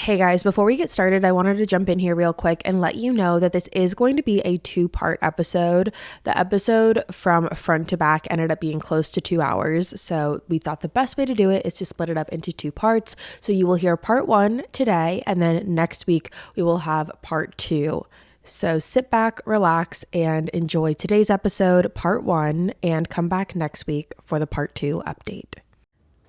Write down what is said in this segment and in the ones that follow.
Hey guys, before we get started, I wanted to jump in here real quick and let you know that this is going to be a two-part episode. The episode from front to back ended up being close to 2 hours, so we thought the best way to do it is to split it up into two parts. So you will hear part one today, and then next week we will have part two. So sit back, relax, and enjoy today's episode, part one, and come back next week for the part two update.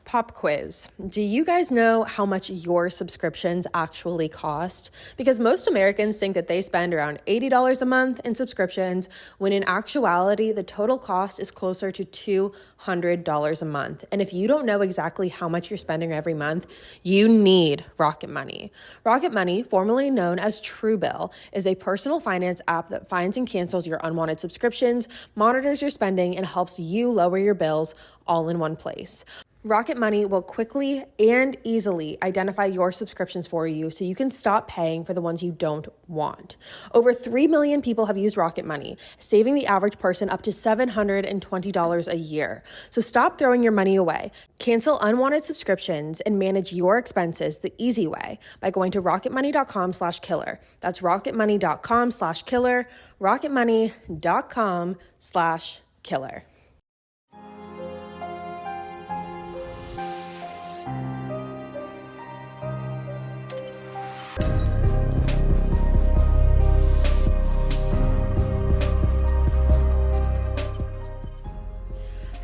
Pop quiz. Do you guys know how much your subscriptions actually cost? Because most Americans think that they spend around $80 a month in subscriptions, when in actuality, the total cost is closer to $200 a month. And if you don't know exactly how much you're spending every month, you need Rocket Money. Rocket Money, formerly known as Truebill, is a personal finance app that finds and cancels your unwanted subscriptions, monitors your spending, and helps you lower your bills all in one place. Rocket Money will quickly and easily identify your subscriptions for you so you can stop paying for the ones you don't want. Over 3 million people have used Rocket Money, saving the average person up to $720 a year. So stop throwing your money away. Cancel unwanted subscriptions and manage your expenses the easy way by going to rocketmoney.com/killer. That's rocketmoney.com/killer, rocketmoney.com/killer.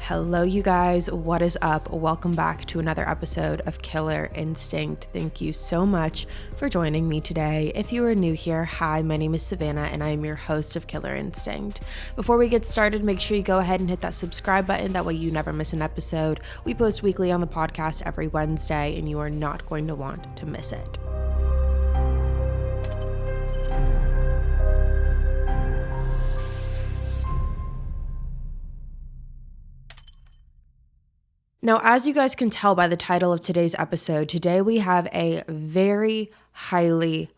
Hello, you guys. What is up? Welcome back to another episode of Killer Instinct. Thank you so much for joining me today. If you are new here, hi, my name is Savannah and I am your host of Killer Instinct. Before we get started, make sure you go ahead and hit that subscribe button. That way you never miss an episode. We post weekly on the podcast every Wednesday and you are not going to want to miss it. Now, as you guys can tell by the title of today's episode, today we have a very highly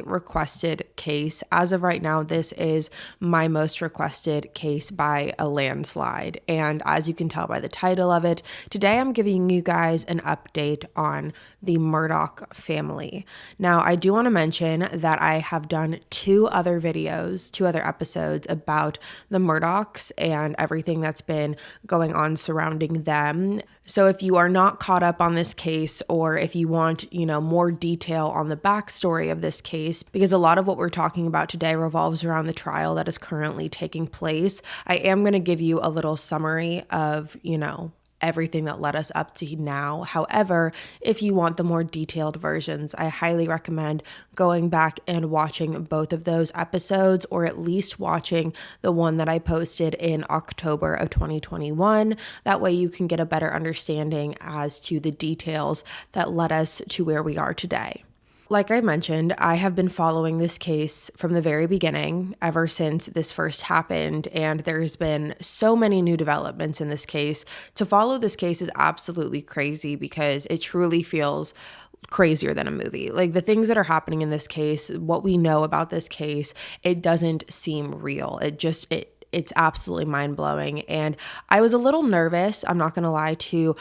requested case. As of right now, this is my most requested case by a landslide. And as you can tell by the title of it, today I'm giving you guys an update on the Murdaugh family. Now, I do want to mention that I have done two other episodes about the Murdaughs and everything that's been going on surrounding them. So if you are not caught up on this case, or if you want, more detail on the backstory of this case, because a lot of what we're talking about today revolves around the trial that is currently taking place, I am going to give you a little summary of, everything that led us up to now. However, if you want the more detailed versions, I highly recommend going back and watching both of those episodes, or at least watching the one that I posted in October of 2021. That way you can get a better understanding as to the details that led us to where we are today. Like I mentioned, I have been following this case from the very beginning, ever since this first happened, and there's been so many new developments in this case. To follow this case is absolutely crazy because it truly feels crazier than a movie. Like, the things that are happening in this case, what we know about this case, it doesn't seem real. It's absolutely mind-blowing. And I was a little nervous, I'm not going to lie, to,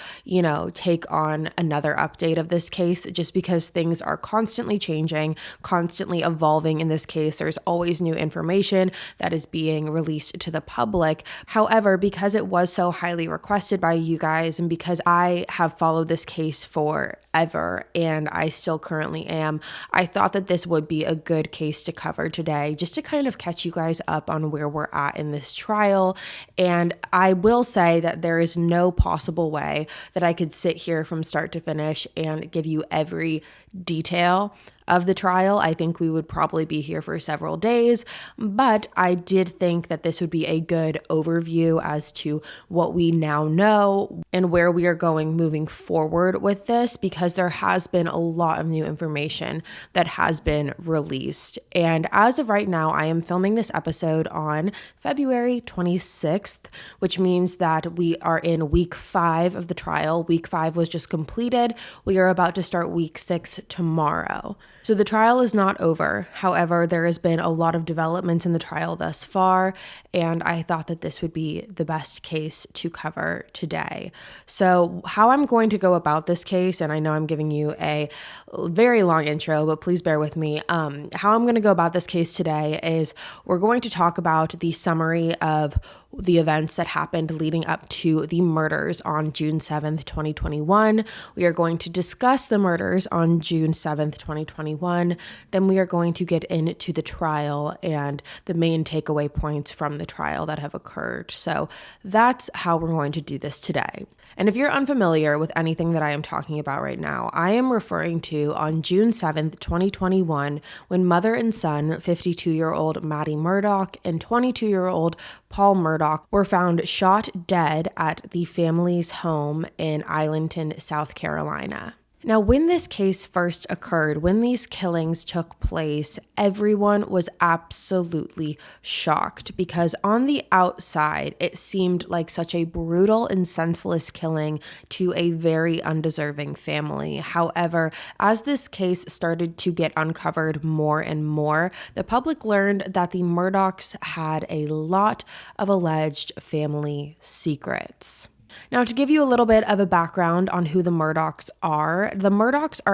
take on another update of this case, just because things are constantly changing, constantly evolving in this case. There's always new information that is being released to the public. However, because it was so highly requested by you guys, and because I have followed this case forever, and I still currently am, I thought that this would be a good case to cover today, just to kind of catch you guys up on where we're at in this trial. And I will say that there is no possible way that I could sit here from start to finish and give you every detail of the trial. I think we would probably be here for several days, but I did think that this would be a good overview as to what we now know and where we are going moving forward with this, because there has been a lot of new information that has been released. And as of right now, I am filming this episode on February 26th, which means that we are in week 5 of the trial. Week 5 was just completed. We are about to start week 6 tomorrow. So the trial is not over. However, there has been a lot of developments in the trial thus far, and I thought that this would be the best case to cover today. So how I'm going to go about this case, and I know I'm giving you a very long intro, but please bear with me. How I'm going to go about this case today is we're going to talk about the summary of the events that happened leading up to the murders on June 7th, 2021. We are going to discuss the murders on June 7th, 2021. Then we are going to get into the trial and the main takeaway points from the trial that have occurred. So that's how we're going to do this today. And if you're unfamiliar with anything that I am talking about right now, I am referring to on June 7th, 2021, when mother and son, 52-year-old Maddie Murdaugh and 22-year-old Paul Murdaugh, were found shot dead at the family's home in Islandton, South Carolina. Now, when this case first occurred, when these killings took place, everyone was absolutely shocked because on the outside, it seemed like such a brutal and senseless killing to a very undeserving family. However, as this case started to get uncovered more and more, the public learned that the Murdaughs had a lot of alleged family secrets. Now, to give you a little bit of a background on who the Murdaughs are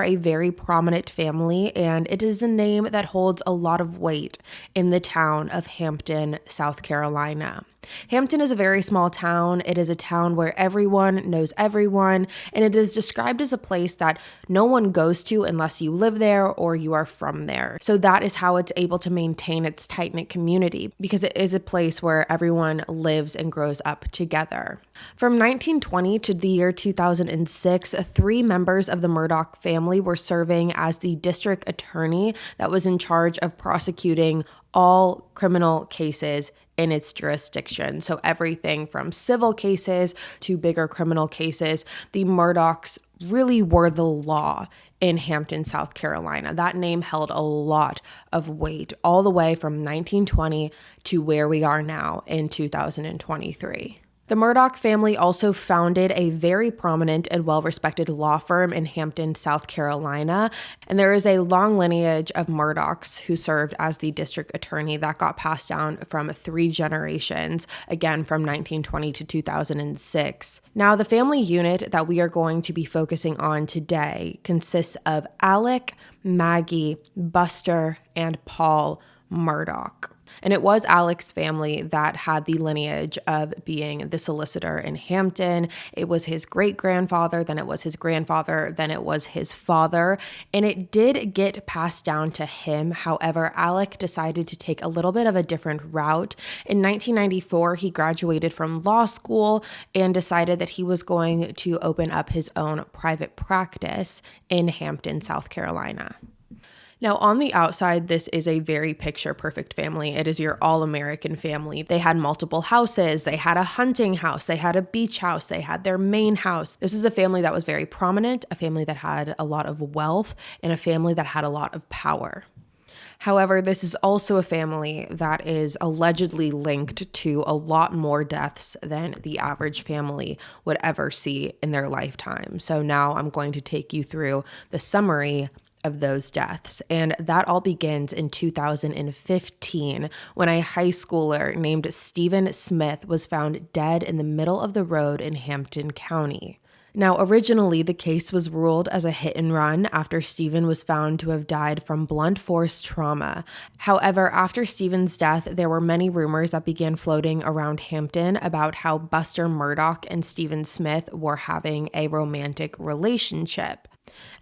a very prominent family, and it is a name that holds a lot of weight in the town of Hampton, South Carolina. Hampton is a very small town. It is a town where everyone knows everyone, and it is described as a place that no one goes to unless you live there or you are from there. So that is how it's able to maintain its tight-knit community, because it is a place where everyone lives and grows up together. From 1920 to the year 2006, 3 members of the Murdaugh family were serving as the district attorney that was in charge of prosecuting all criminal cases in its jurisdiction. So everything from civil cases to bigger criminal cases, the Murdaughs really were the law in Hampton, South Carolina. That name held a lot of weight all the way from 1920 to where we are now in 2023. The Murdaugh family also founded a very prominent and well-respected law firm in Hampton, South Carolina, and there is a long lineage of Murdaughs who served as the district attorney that got passed down from 3 generations, again from 1920 to 2006. Now, the family unit that we are going to be focusing on today consists of Alec, Maggie, Buster, and Paul Murdaugh. And it was Alec's family that had the lineage of being the solicitor in Hampton. It was his great-grandfather, then it was his grandfather, then it was his father. And it did get passed down to him. However, Alec decided to take a little bit of a different route. In 1994, he graduated from law school and decided that he was going to open up his own private practice in Hampton, South Carolina. Now, on the outside, this is a very picture-perfect family. It is your all-American family. They had multiple houses. They had a hunting house. They had a beach house. They had their main house. This was a family that was very prominent, a family that had a lot of wealth, and a family that had a lot of power. However, this is also a family that is allegedly linked to a lot more deaths than the average family would ever see in their lifetime. So now I'm going to take you through the summary of those deaths. And that all begins in 2015 when a high schooler named Stephen Smith was found dead in the middle of the road in Hampton County. Now, originally, the case was ruled as a hit and run after Stephen was found to have died from blunt force trauma. However, after Stephen's death, there were many rumors that began floating around Hampton about how Buster Murdaugh and Stephen Smith were having a romantic relationship.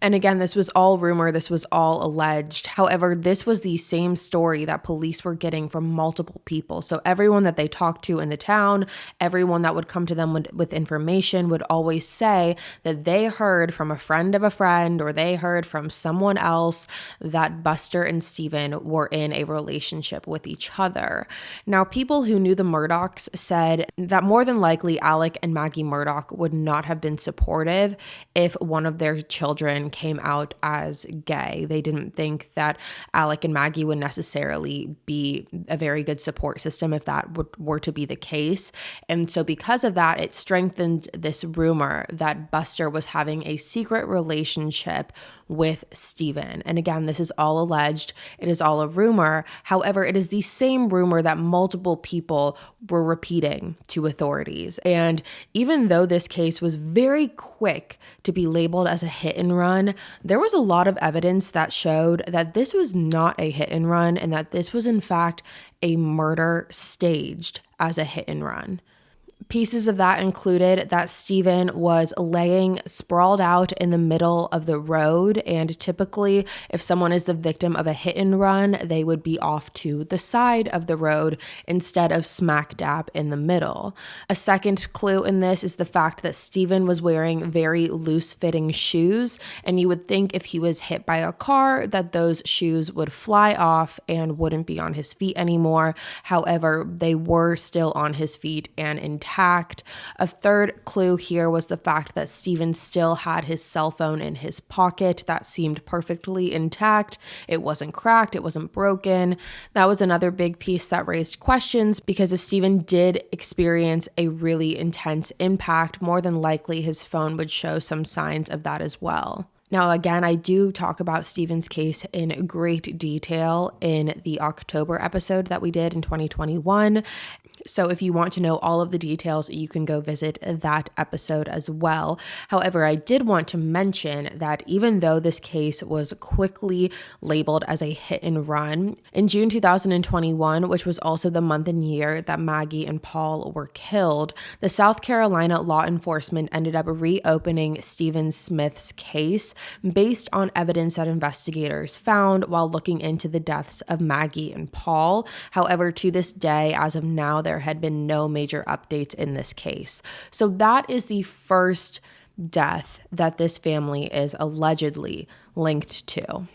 And again, this was all rumor, this was all alleged. However, this was the same story that police were getting from multiple people. So everyone that they talked to in the town, everyone that would come to them with information would always say that they heard from a friend of a friend or they heard from someone else that Buster and Stephen were in a relationship with each other. Now, people who knew the Murdaughs said that more than likely Alec and Maggie Murdaugh would not have been supportive if one of their children came out as gay. They didn't think that Alec and Maggie would necessarily be a very good support system if that were to be the case. And so because of that, it strengthened this rumor that Buster was having a secret relationship with Stephen. And again, this is all alleged. It is all a rumor. However, it is the same rumor that multiple people were repeating to authorities. And even though this case was very quick to be labeled as a hit and run, there was a lot of evidence that showed that this was not a hit and run and that this was in fact a murder staged as a hit and run. Pieces of that included that Stephen was laying sprawled out in the middle of the road, and typically if someone is the victim of a hit and run, they would be off to the side of the road instead of smack dab in the middle. A second clue in this is the fact that Stephen was wearing very loose-fitting shoes, and you would think if he was hit by a car that those shoes would fly off and wouldn't be on his feet anymore. However, they were still on his feet and intact. A third clue here was the fact that Stephen still had his cell phone in his pocket. That seemed perfectly intact. It wasn't cracked. It wasn't broken. That was another big piece that raised questions, because if Stephen did experience a really intense impact, more than likely his phone would show some signs of that as well. Now, again, I do talk about Stephen's case in great detail in the October episode that we did in 2021. So if you want to know all of the details, you can go visit that episode as well. However, I did want to mention that even though this case was quickly labeled as a hit and run, in June 2021, which was also the month and year that Maggie and Paul were killed, the South Carolina law enforcement ended up reopening Stephen Smith's case based on evidence that investigators found while looking into the deaths of Maggie and Paul. However, to this day, as of now, there had been no major updates in this case. So that is the first death that this family is allegedly linked to.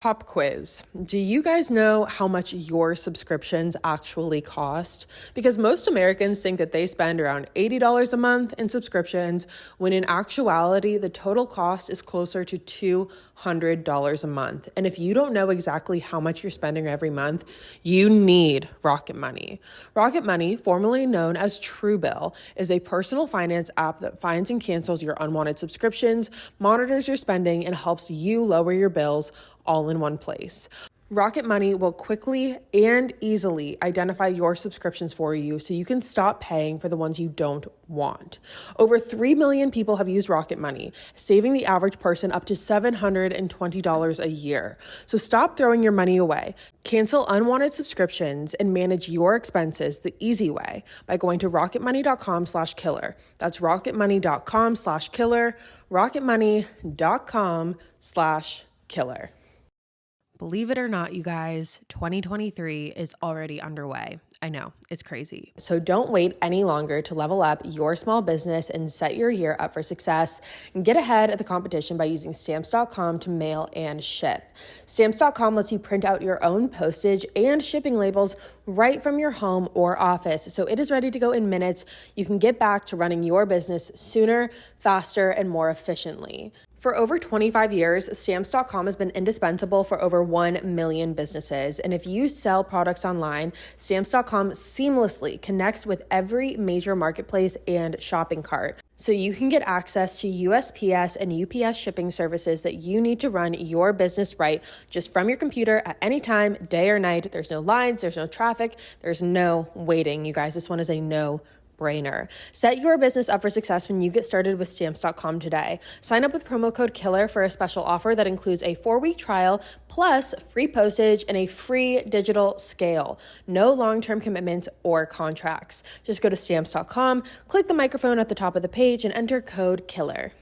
Pop quiz. Do you guys know how much your subscriptions actually cost? Because most Americans think that they spend around $80 a month in subscriptions, when in actuality, the total cost is closer to $200 a month. And if you don't know exactly how much you're spending every month, you need Rocket Money. Rocket Money, formerly known as Truebill, is a personal finance app that finds and cancels your unwanted subscriptions, monitors your spending, and helps you lower your bills all in one place. Rocket Money will quickly and easily identify your subscriptions for you so you can stop paying for the ones you don't want. Over 3 million people have used Rocket Money, saving the average person up to $720 a year. So stop throwing your money away. Cancel unwanted subscriptions and manage your expenses the easy way by going to rocketmoney.com/killer. That's rocketmoney.com/killer, rocketmoney.com/killer. Believe it or not, you guys, 2023 is already underway. I know, it's crazy. So don't wait any longer to level up your small business and set your year up for success, and get ahead of the competition by using Stamps.com to mail and ship. Stamps.com lets you print out your own postage and shipping labels right from your home or office, so it is ready to go in minutes. You can get back to running your business sooner, faster, and more efficiently. For over 25 years, Stamps.com has been indispensable for over 1 million businesses. And if you sell products online, Stamps.com seamlessly connects with every major marketplace and shopping cart. So you can get access to USPS and UPS shipping services that you need to run your business right, just from your computer at any time, day or night. There's no lines, there's no traffic, there's no waiting. You guys, this one is a no-brainer. Set your business up for success when you get started with Stamps.com today. Sign up with promo code KILLER for a special offer that includes a 4-week trial, plus free postage and a free digital scale. No long-term commitments or contracts. Just go to Stamps.com, click the microphone at the top of the page, and enter code KILLER.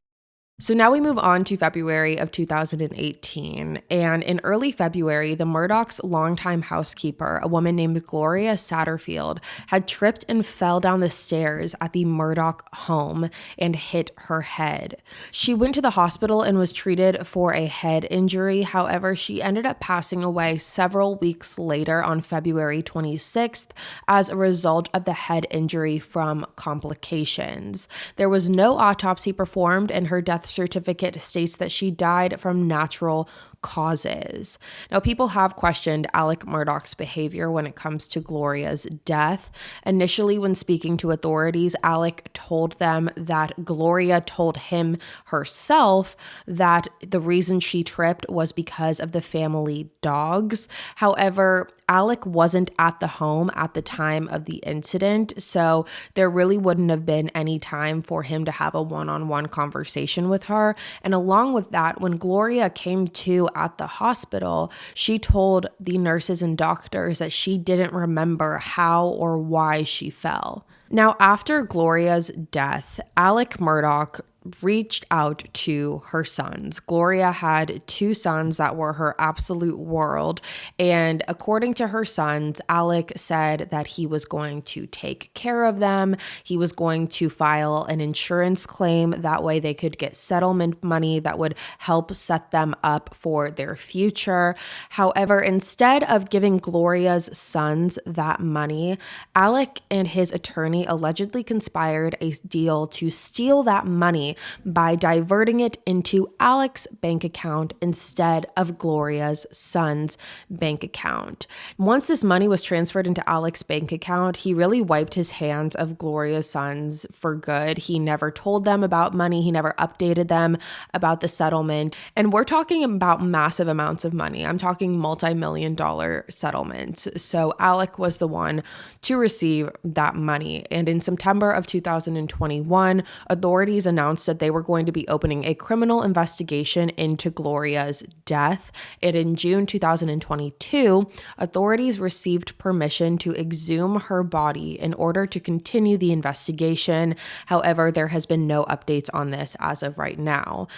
So now we move on to February of 2018, and in early February, the Murdaugh's longtime housekeeper, a woman named Gloria Satterfield, had tripped and fell down the stairs at the Murdaugh home and hit her head. She went to the hospital and was treated for a head injury. However, she ended up passing away several weeks later on February 26th as a result of the head injury from complications. There was no autopsy performed, and her death death certificate states that she died from natural causes. Now, people have questioned Alec Murdaugh's behavior when it comes to Gloria's death. Initially, when speaking to authorities, Alec told them that Gloria told him herself that the reason she tripped was because of the family dogs. However, Alec wasn't at the home at the time of the incident, so there really wouldn't have been any time for him to have a one-on-one conversation with her. And along with that, when Gloria came to at the hospital, she told the nurses and doctors that she didn't remember how or why she fell. Now, after Gloria's death, Alec Murdaugh reached out to her sons. Gloria had two sons that were her absolute world. And according to her sons, Alec said that he was going to take care of them. He was going to file an insurance claim. That way they could get settlement money that would help set them up for their future. However, instead of giving Gloria's sons that money, Alec and his attorney allegedly conspired a deal to steal that money by diverting it into Alec's bank account instead of Gloria's son's bank account. Once this money was transferred into Alec's bank account, he really wiped his hands of Gloria's sons for good. He never told them about money. He never updated them about the settlement. And we're talking about massive amounts of money. I'm talking multi-million-dollar settlements. So Alec was the one to receive that money. And in September of 2021, authorities announced that they were going to be opening a criminal investigation into Gloria's death. And in June 2022, authorities received permission to exhume her body in order to continue the investigation. However, there has been no updates on this as of right now.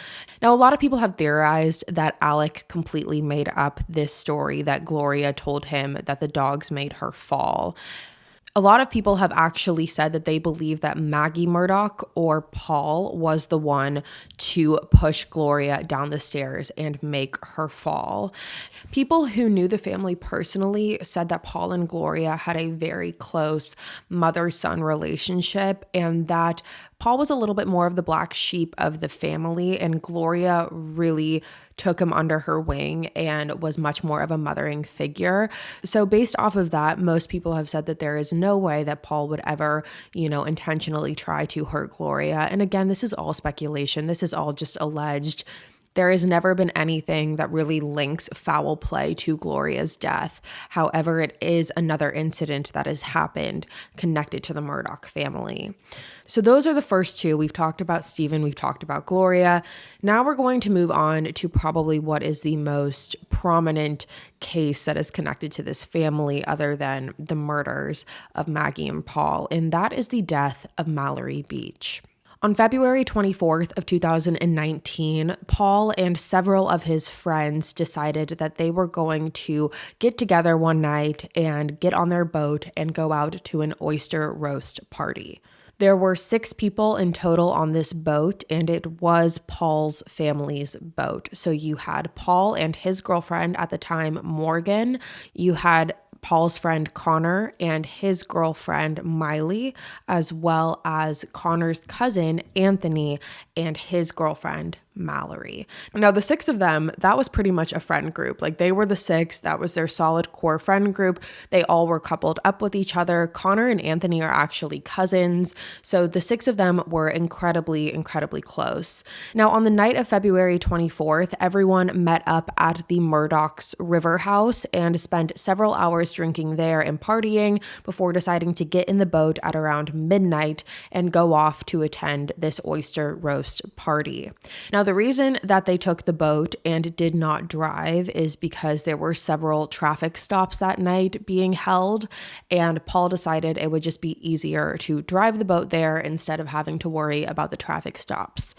Now, a lot of people have theorized that Alec completely made up this story that Gloria told him that the dogs made her fall. A lot of people have actually said that they believe that Maggie Murdaugh or Paul was the one to push Gloria down the stairs and make her fall. People who knew the family personally said that Paul and Gloria had a very close mother-son relationship, and that Paul was a little bit more of the black sheep of the family, and Gloria really took him under her wing and was much more of a mothering figure. So based off of that, most people have said that there is no way that Paul would ever, intentionally try to hurt Gloria. And again, this is all speculation. This is all just alleged. There has never been anything that really links foul play to Gloria's death. However, it is another incident that has happened connected to the Murdaugh family. So those are the first two. We've talked about Stephen, we've talked about Gloria. Now we're going to move on to probably what is the most prominent case that is connected to this family other than the murders of Maggie and Paul, and that is the death of Mallory Beach. On February 24th of 2019, Paul and several of his friends decided that they were going to get together one night and get on their boat and go out to an oyster roast party. There were 6 people in total on this boat, and it was Paul's family's boat. So you had Paul and his girlfriend at the time, Morgan. You had Paul's friend Connor and his girlfriend Miley, as well as Connor's cousin Anthony and his girlfriend Mallory. Now, the 6 of them, that was pretty much a friend group. Like, they were the 6. That was their solid core friend group. They all were coupled up with each other. Connor and Anthony are actually cousins. So the 6 of them were incredibly, incredibly close. Now, on the night of February 24th, everyone met up at the Murdaugh's River House and spent several hours drinking there and partying before deciding to get in the boat at around midnight and go off to attend this oyster roast party. Now, the reason that they took the boat and did not drive is because there were several traffic stops that night being held, and Paul decided it would just be easier to drive the boat there instead of having to worry about the traffic stops.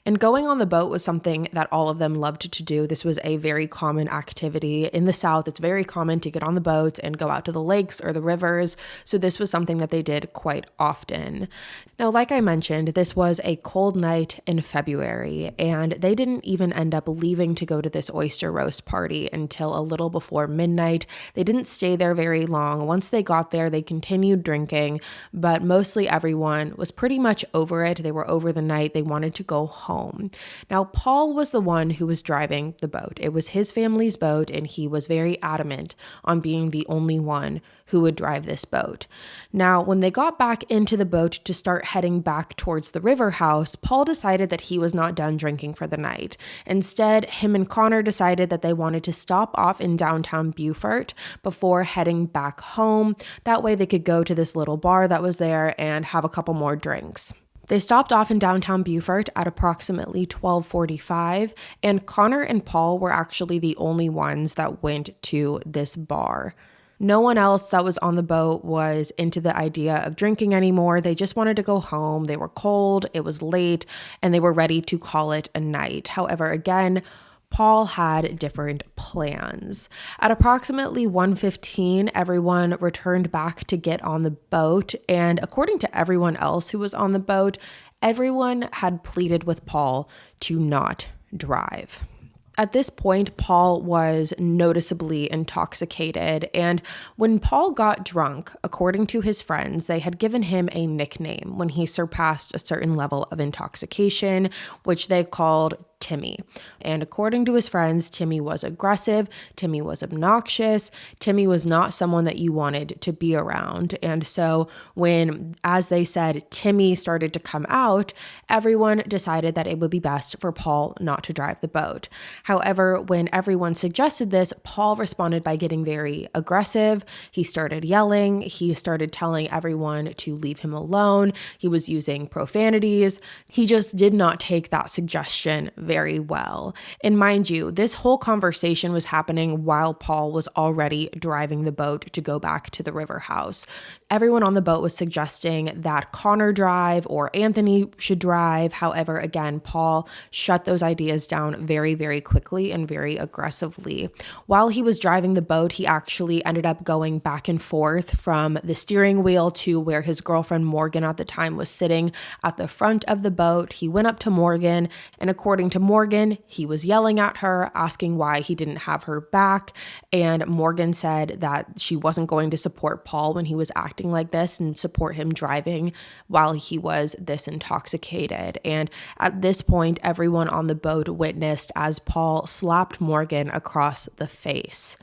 And going on the boat was something that all of them loved to do. This was a very common activity. In the South, it's very common to get on the boat and go out to the lakes or the rivers. So this was something that they did quite often. Now, like I mentioned, this was a cold night in February, and they didn't even end up leaving to go to this oyster roast party until a little before midnight. They didn't stay there very long. Once they got there, they continued drinking, but mostly everyone was pretty much over it. They were over the night. They wanted to go home. home. Now, Paul was the one who was driving the boat. It was his family's boat, and he was very adamant on being the only one who would drive this boat. Now, when they got back into the boat to start heading back towards the river house, Paul decided that he was not done drinking for the night. Instead, him and Connor decided that they wanted to stop off in downtown Beaufort before heading back home. That way they could go to this little bar that was there and have a couple more drinks. They stopped off in downtown Beaufort at approximately 12:45, and Connor and Paul were actually the only ones that went to this bar. No one else that was on the boat was into the idea of drinking anymore. They just wanted to go home. They were cold, it was late, and they were ready to call it a night. However, again, Paul had different plans. At approximately 1:15, everyone returned back to get on the boat, and according to everyone else who was on the boat, everyone had pleaded with Paul to not drive. At this point, Paul was noticeably intoxicated, and when Paul got drunk, according to his friends, they had given him a nickname when he surpassed a certain level of intoxication, which they called Timmy. And according to his friends, Timmy was aggressive, Timmy was obnoxious, Timmy was not someone that you wanted to be around. And so when, as they said, Timmy started to come out, everyone decided that it would be best for Paul not to drive the boat. However, when everyone suggested this, Paul responded by getting very aggressive. He started yelling. He started telling everyone to leave him alone. He was using profanities. He just did not take that suggestion very well. And mind you, this whole conversation was happening while Paul was already driving the boat to go back to the river house. Everyone on the boat was suggesting that Connor drive or Anthony should drive. However, again, Paul shut those ideas down very, very quickly and very aggressively. While he was driving the boat, he actually ended up going back and forth from the steering wheel to where his girlfriend Morgan at the time was sitting at the front of the boat. He went up to Morgan, and according to Morgan, he was yelling at her, asking why he didn't have her back. And Morgan said that she wasn't going to support Paul when he was acting like this and support him driving while he was this intoxicated. And at this point, everyone on the boat witnessed as Paul slapped Morgan across the face.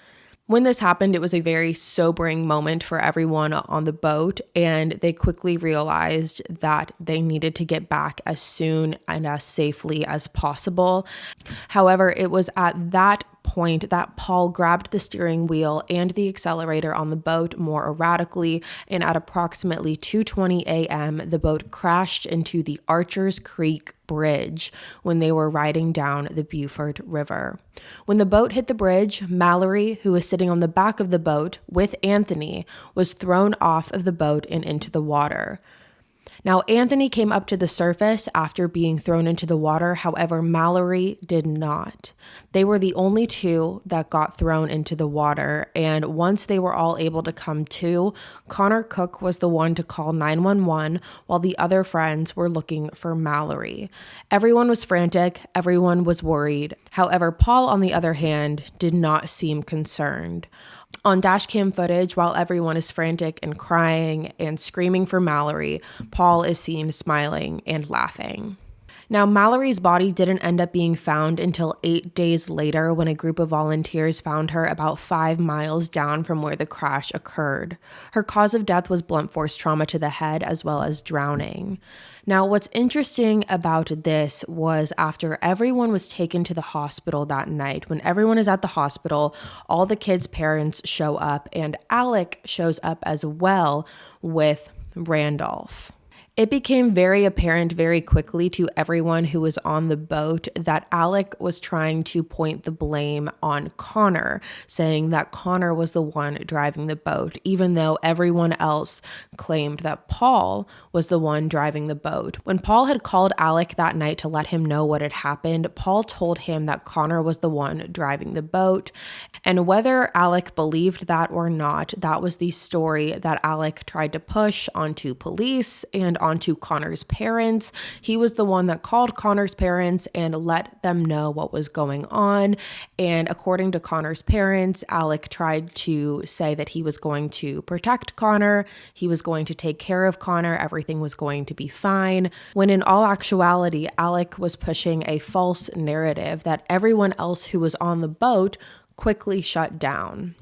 When this happened, it was a very sobering moment for everyone on the boat, and they quickly realized that they needed to get back as soon and as safely as possible. However, it was at that point that Paul grabbed the steering wheel and the accelerator on the boat more erratically, and at approximately 2:20 a.m., the boat crashed into the Archers Creek Bridge when they were riding down the Beaufort River. When the boat hit the bridge, Mallory, who was sitting on the back of the boat with Anthony, was thrown off of the boat and into the water. Now, Anthony came up to the surface after being thrown into the water. However, Mallory did not. They were the only two that got thrown into the water. And once they were all able to come to, Connor Cook was the one to call 911 while the other friends were looking for Mallory. Everyone was frantic. Everyone was worried. However, Paul, on the other hand, did not seem concerned. On dashcam footage, while everyone is frantic and crying and screaming for Mallory, Paul is seen smiling and laughing. Now, Mallory's body didn't end up being found until 8 days later when a group of volunteers found her about 5 miles down from where the crash occurred. Her cause of death was blunt force trauma to the head as well as drowning. Now, what's interesting about this was after everyone was taken to the hospital that night, when everyone is at the hospital, all the kids' parents show up, and Alec shows up as well with Randolph. It became very apparent very quickly to everyone who was on the boat that Alec was trying to point the blame on Connor, saying that Connor was the one driving the boat, even though everyone else claimed that Paul was the one driving the boat. When Paul had called Alec that night to let him know what had happened, Paul told him that Connor was the one driving the boat. And whether Alec believed that or not, that was the story that Alec tried to push onto police and onto Connor's parents. He was the one that called Connor's parents and let them know what was going on. And according to Connor's parents, Alec tried to say that he was going to protect Connor, he was going to take care of Connor, everything was going to be fine, when in all actuality, Alec was pushing a false narrative that everyone else who was on the boat quickly shut down.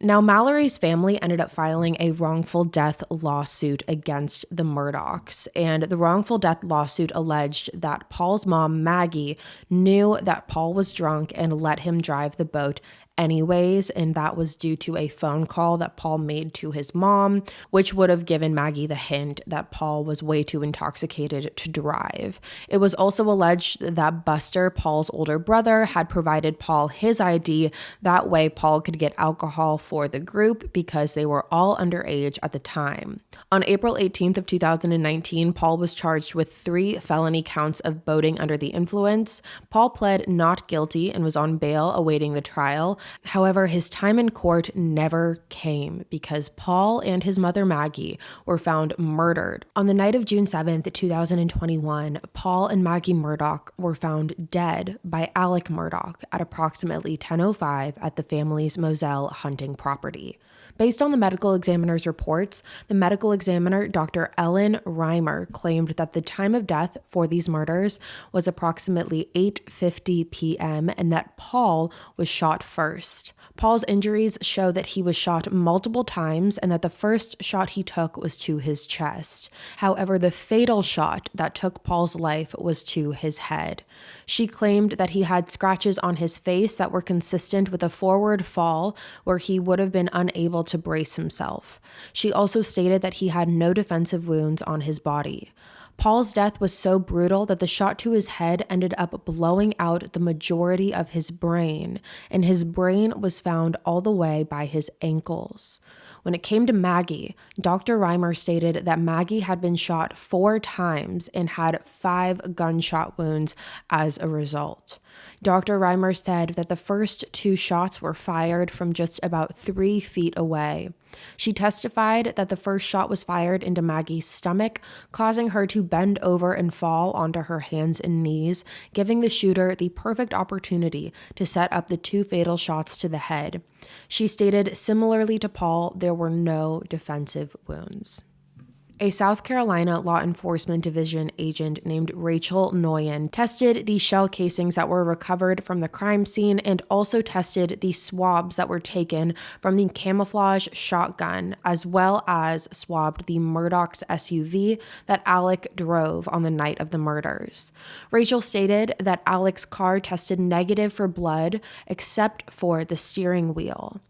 Now, Mallory's family ended up filing a wrongful death lawsuit against the Murdaughs, and the wrongful death lawsuit alleged that Paul's mom, Maggie, knew that Paul was drunk and let him drive the boat anyways, and that was due to a phone call that Paul made to his mom, which would have given Maggie the hint that Paul was way too intoxicated to drive. It was also alleged that Buster, Paul's older brother, had provided Paul his ID. That way Paul could get alcohol for the group because they were all underage at the time. On April 18th of 2019, Paul was charged with 3 felony counts of boating under the influence. Paul pled not guilty and was on bail awaiting the trial. However, his time in court never came because Paul and his mother Maggie were found murdered. On the night of June 7th, 2021, Paul and Maggie Murdaugh were found dead by Alec Murdaugh at approximately 10:05 at the family's Moselle hunting property. Based on the medical examiner's reports, the medical examiner, Dr. Ellen Reimer, claimed that the time of death for these murders was approximately 8:50 p.m. and that Paul was shot first. Paul's injuries show that he was shot multiple times and that the first shot he took was to his chest. However, the fatal shot that took Paul's life was to his head. She claimed that he had scratches on his face that were consistent with a forward fall where he would have been unable to brace himself. She also stated that he had no defensive wounds on his body. Paul's death was so brutal that the shot to his head ended up blowing out the majority of his brain, and his brain was found all the way by his ankles. When it came to Maggie, Dr. Reimer stated that Maggie had been shot 4 times and had 5 gunshot wounds as a result. Dr. Reimer said that the first 2 shots were fired from just about 3 feet away. She testified that the first shot was fired into Maggie's stomach, causing her to bend over and fall onto her hands and knees, giving the shooter the perfect opportunity to set up the 2 fatal shots to the head. She stated, similarly to Paul, there were no defensive wounds. A South Carolina Law Enforcement Division agent named Rachel Noyen tested the shell casings that were recovered from the crime scene and also tested the swabs that were taken from the camouflage shotgun, as well as swabbed the Murdaugh's SUV that Alec drove on the night of the murders. Rachel stated that Alec's car tested negative for blood except for the steering wheel.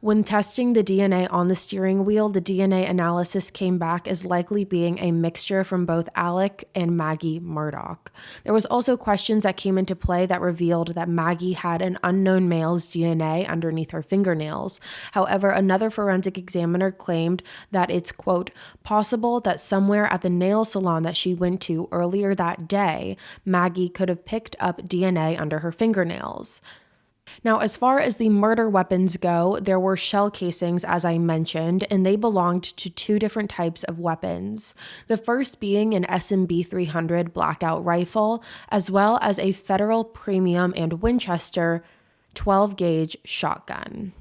When testing the DNA on the steering wheel, the DNA analysis came back as likely being a mixture from both Alec and Maggie Murdaugh. There was also questions that came into play that revealed that Maggie had an unknown male's DNA underneath her fingernails. However, another forensic examiner claimed that it's, quote, possible that somewhere at the nail salon that she went to earlier that day, Maggie could have picked up DNA under her fingernails. Now, as far as the murder weapons go, there were shell casings, as I mentioned, and they belonged to 2 different types of weapons. The first being an SMB 300 blackout rifle, as well as a Federal Premium and Winchester 12-gauge shotgun.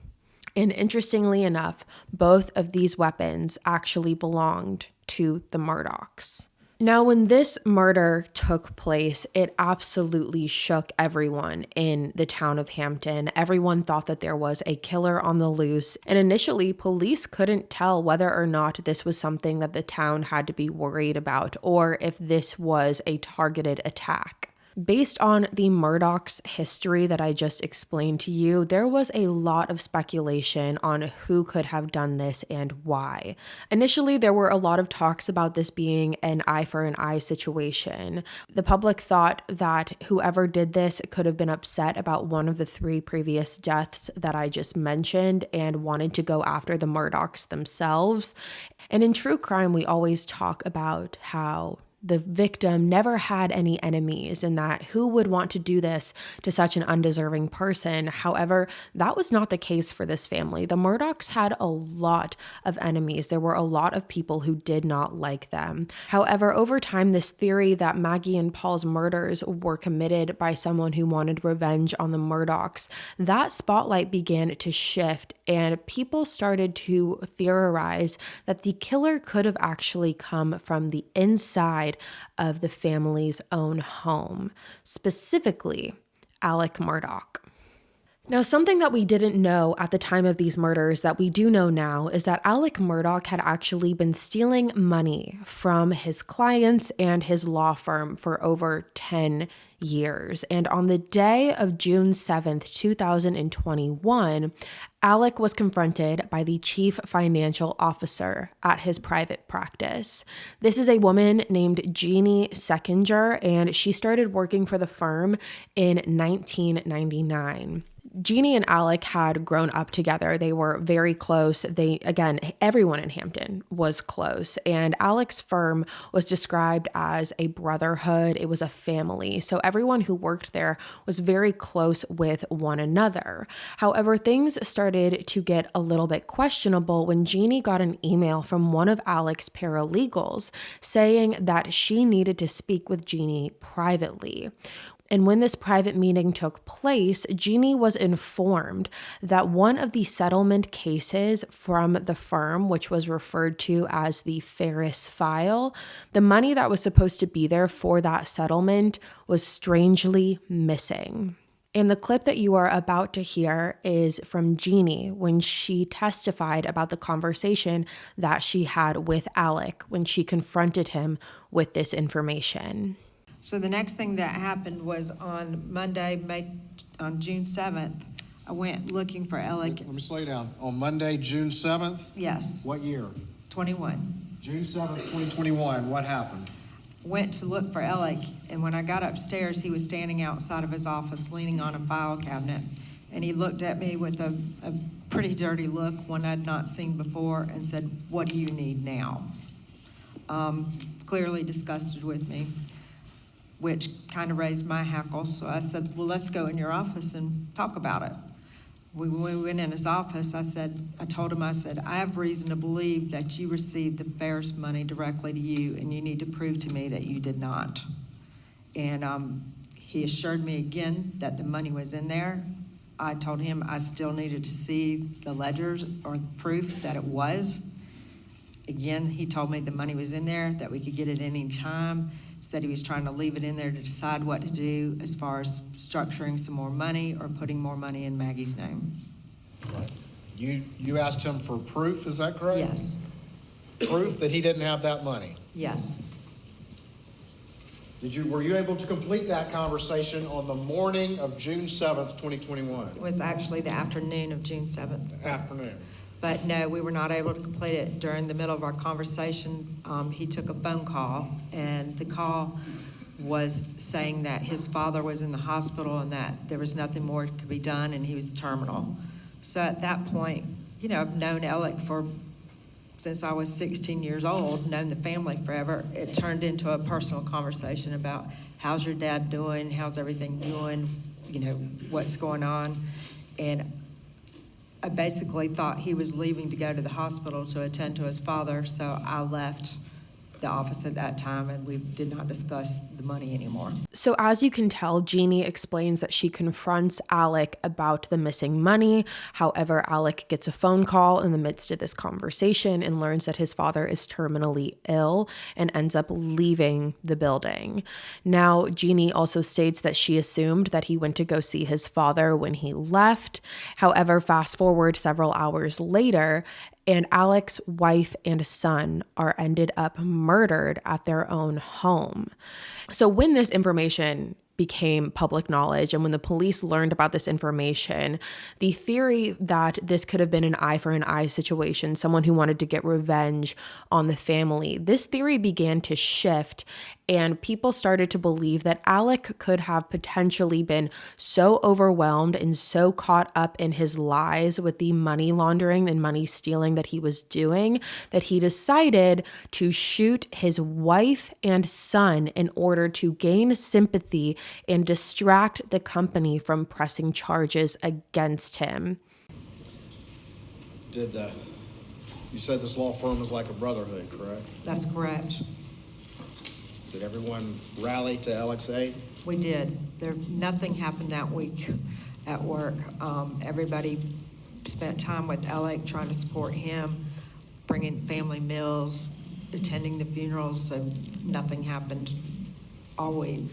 And interestingly enough, both of these weapons actually belonged to the Murdaughs. Now, when this murder took place, it absolutely shook everyone in the town of Hampton. Everyone thought that there was a killer on the loose, and initially, police couldn't tell whether or not this was something that the town had to be worried about, or if this was a targeted attack. Based on the Murdaugh's history that I just explained to you, there was a lot of speculation on who could have done this and why. Initially, there were a lot of talks about this being an eye for an eye situation. The public thought that whoever did this could have been upset about one of the 3 previous deaths that I just mentioned and wanted to go after the Murdaughs themselves. And in true crime, we always talk about how the victim never had any enemies and that who would want to do this to such an undeserving person. However, that was not the case for this family. The Murdaughs had a lot of enemies. There were a lot of people who did not like them. However, over time, this theory that Maggie and Paul's murders were committed by someone who wanted revenge on the Murdaughs, that spotlight began to shift, and people started to theorize that the killer could have actually come from the inside of the family's own home, specifically Alec Murdaugh. Now, something that we didn't know at the time of these murders that we do know now is that Alec Murdaugh had actually been stealing money from his clients and his law firm for over 10 years. And on the day of June 7th, 2021, Alec was confronted by the chief financial officer at his private practice. This is a woman named Jeannie Seckinger, and she started working for the firm in 1999. Jeannie and Alec had grown up together. They were very close. Everyone in Hampton was close. And Alec's firm was described as a brotherhood. It was a family. So everyone who worked there was very close with one another. However, things started to get a little bit questionable when Jeannie got an email from one of Alec's paralegals saying that she needed to speak with Jeannie privately. And when this private meeting took place, Jeannie was informed that one of the settlement cases from the firm, which was referred to as the Ferris file, the money that was supposed to be there for that settlement was strangely missing. And the clip that you are about to hear is from Jeannie when she testified about the conversation that she had with Alec when she confronted him with this information. So the next thing that happened was on on June 7th, I went looking for Alec. Let me slow you down. On Monday, June 7th? Yes. What year? 21. June 7th, 2021. What happened? Went to look for Alec, and when I got upstairs, he was standing outside of his office leaning on a file cabinet, and he looked at me with a pretty dirty look, one I'd not seen before, and said, "What do you need now?" Clearly disgusted with me, which kind of raised my hackles. So I said, "Well, let's go in your office and talk about it." When we went in his office, I told him, "I have reason to believe that you received the Ferris money directly to you, and you need to prove to me that you did not." And he assured me again that the money was in there. I told him I still needed to see the ledgers or proof that it was. Again, he told me the money was in there, that we could get it any time. Said he was trying to leave it in there to decide what to do as far as structuring some more money or putting more money in Maggie's name. Right. You asked him for proof, is that correct? Yes. Proof that he didn't have that money? Yes. Were you able to complete that conversation on the morning of June 7th, 2021? It was actually the afternoon of June 7th. Afternoon. But no, we were not able to complete it. During the middle of our conversation, he took a phone call, and the call was saying that his father was in the hospital and that there was nothing more could be done and he was terminal. So at that point, I've known Alec since I was 16 years old, known the family forever. It turned into a personal conversation about how's your dad doing, how's everything doing, what's going on. And I basically thought he was leaving to go to the hospital to attend to his father, so I left the office at that time, and we did not discuss the money anymore. So as you can tell, Jeannie explains that she confronts Alec about the missing money. However, Alec gets a phone call in the midst of this conversation and learns that his father is terminally ill and ends up leaving the building. Now, Jeannie also states that she assumed that he went to go see his father when he left. However, fast forward several hours later, and Alec's wife and son are ended up murdered at their own home. So when this information became public knowledge and when the police learned about this information, the theory that this could have been an eye for an eye situation, someone who wanted to get revenge on the family, this theory began to shift, and people started to believe that Alec could have potentially been so overwhelmed and so caught up in his lies with the money laundering and money stealing that he was doing that he decided to shoot his wife and son in order to gain sympathy and distract the company from pressing charges against him. You said this law firm is like a brotherhood, correct? That's correct. Did everyone rally to Alec's aid? We did. Nothing happened that week at work. Everybody spent time with Alec, trying to support him, bringing family meals, attending the funerals, so nothing happened all week.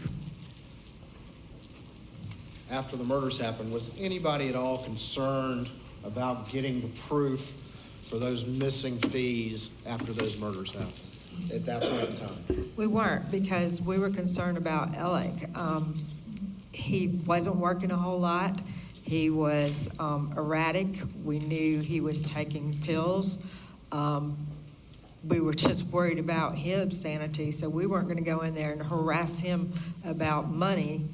After the murders happened, was anybody at all concerned about getting the proof for those missing fees after those murders happened at that point in time? We weren't, because we were concerned about Alec. He wasn't working a whole lot. He was erratic. We knew he was taking pills. We were just worried about his sanity, so we weren't going to go in there and harass him about money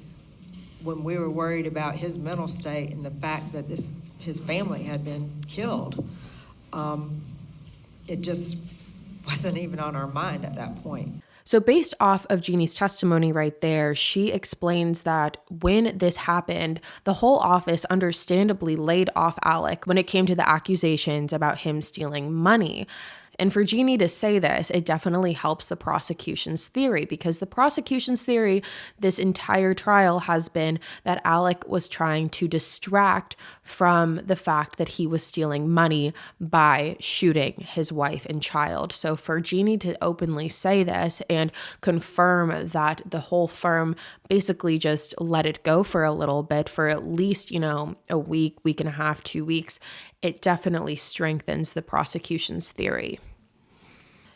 when we were worried about his mental state and the fact that his family had been killed. It just wasn't even on our mind at that point. So based off of Jeannie's testimony right there, she explains that when this happened, the whole office understandably laid off Alec when it came to the accusations about him stealing money. And for Jeannie to say this, it definitely helps the prosecution's theory, because the prosecution's theory this entire trial has been that Alec was trying to distract from the fact that he was stealing money by shooting his wife and child. So for Jeannie to openly say this and confirm that the whole firm basically just let it go for a little bit, for at least, a week, week and a half, 2 weeks, it definitely strengthens the prosecution's theory.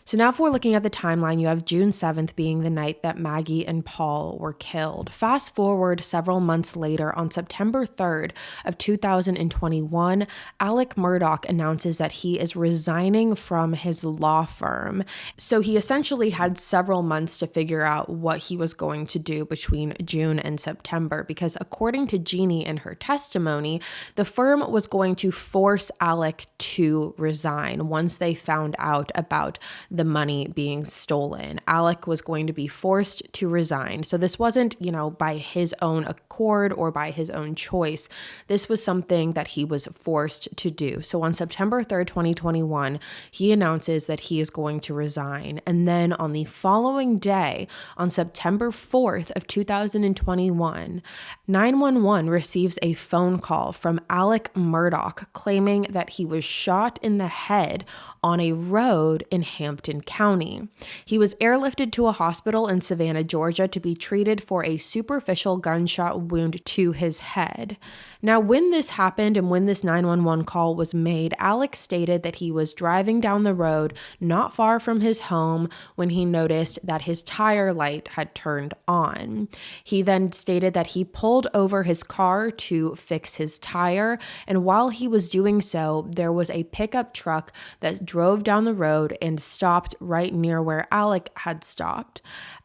So now if we're looking at the timeline, you have June 7th being the night that Maggie and Paul were killed. Fast forward several months later, on September 3rd of 2021, Alec Murdaugh announces that he is resigning from his law firm. So he essentially had several months to figure out what he was going to do between June and September, because according to Jeannie in her testimony, the firm was going to force Alec to resign once they found out about the money being stolen. Alec was going to be forced to resign. So this wasn't, by his own accord or by his own choice. This was something that he was forced to do. So on September 3rd, 2021, he announces that he is going to resign. And then on the following day, on September 4th of 2021, 911 receives a phone call from Alec Murdaugh claiming that he was shot in the head on a road in Hampton County. He was airlifted to a hospital in Savannah, Georgia to be treated for a superficial gunshot wound to his head. Now, when this happened and when this 911 call was made, Alex stated that he was driving down the road not far from his home when he noticed that his tire light had turned on. He then stated that he pulled over his car to fix his tire, and while he was doing so, there was a pickup truck that drove down the road and stopped right near where Alec had stopped.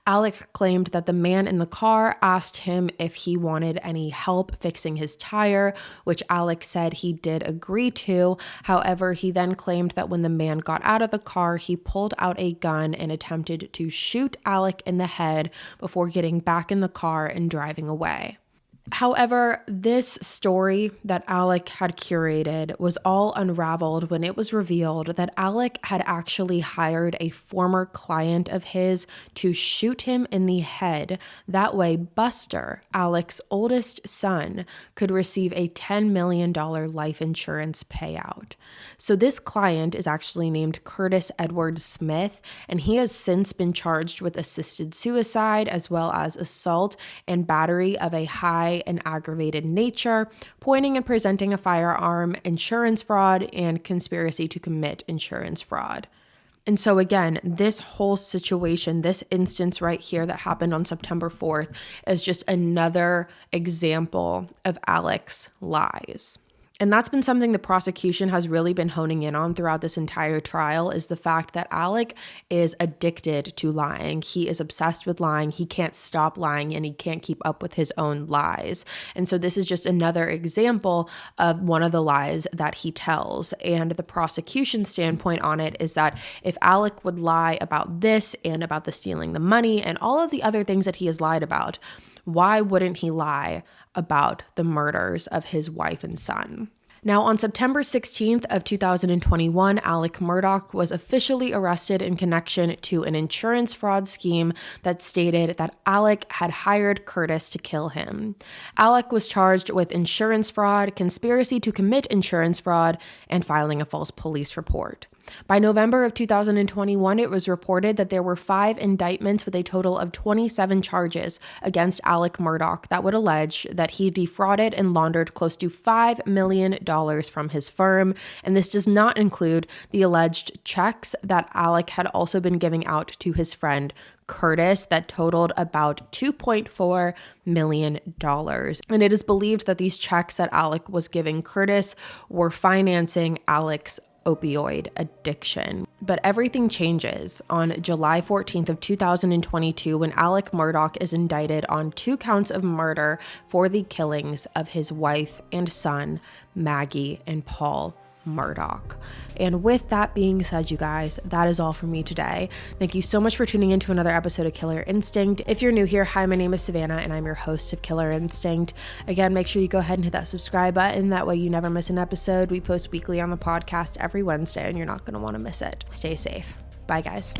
Alec claimed that the man in the car asked him if he wanted any help fixing his tire, which Alec said he did agree to. However, he then claimed that when the man got out of the car, he pulled out a gun and attempted to shoot Alec in the head before getting back in the car and driving away. However, this story that Alec had curated was all unraveled when it was revealed that Alec had actually hired a former client of his to shoot him in the head. That way, Buster, Alec's oldest son, could receive a $10 million life insurance payout. So this client is actually named Curtis Edward Smith, and he has since been charged with assisted suicide as well as assault and battery of a high and aggravated nature, pointing and presenting a firearm, insurance fraud, and conspiracy to commit insurance fraud. And so again, this whole situation, this instance right here that happened on September 4th is just another example of Alec's lies. And that's been something the prosecution has really been honing in on throughout this entire trial, is the fact that Alec is addicted to lying. He is obsessed with lying. He can't stop lying, and he can't keep up with his own lies. And so this is just another example of one of the lies that he tells. And the prosecution's standpoint on it is that if Alec would lie about this and about the stealing the money and all of the other things that he has lied about, why wouldn't he lie about the murders of his wife and son? Now, on September 16th of 2021, Alec Murdaugh was officially arrested in connection to an insurance fraud scheme that stated that Alec had hired Curtis to kill him. Alec was charged with insurance fraud, conspiracy to commit insurance fraud, and filing a false police report. By November of 2021, it was reported that there were 5 indictments with a total of 27 charges against Alec Murdaugh that would allege that he defrauded and laundered close to $5 million from his firm. And this does not include the alleged checks that Alec had also been giving out to his friend Curtis that totaled about $2.4 million. And it is believed that these checks that Alec was giving Curtis were financing Alec's opioid addiction. But everything changes on July 14th of 2022 when Alec Murdaugh is indicted on 2 counts of murder for the killings of his wife and son, Maggie and Paul Murdaugh. And with that being said, you guys, that is all for me today. Thank you so much for tuning in to another episode of Killer Instinct. If you're new here, hi, my name is Savannah and I'm your host of Killer Instinct. Again, make sure you go ahead and hit that subscribe button. That way you never miss an episode. We post weekly on the podcast every Wednesday and you're not going to want to miss it. Stay safe. Bye, guys.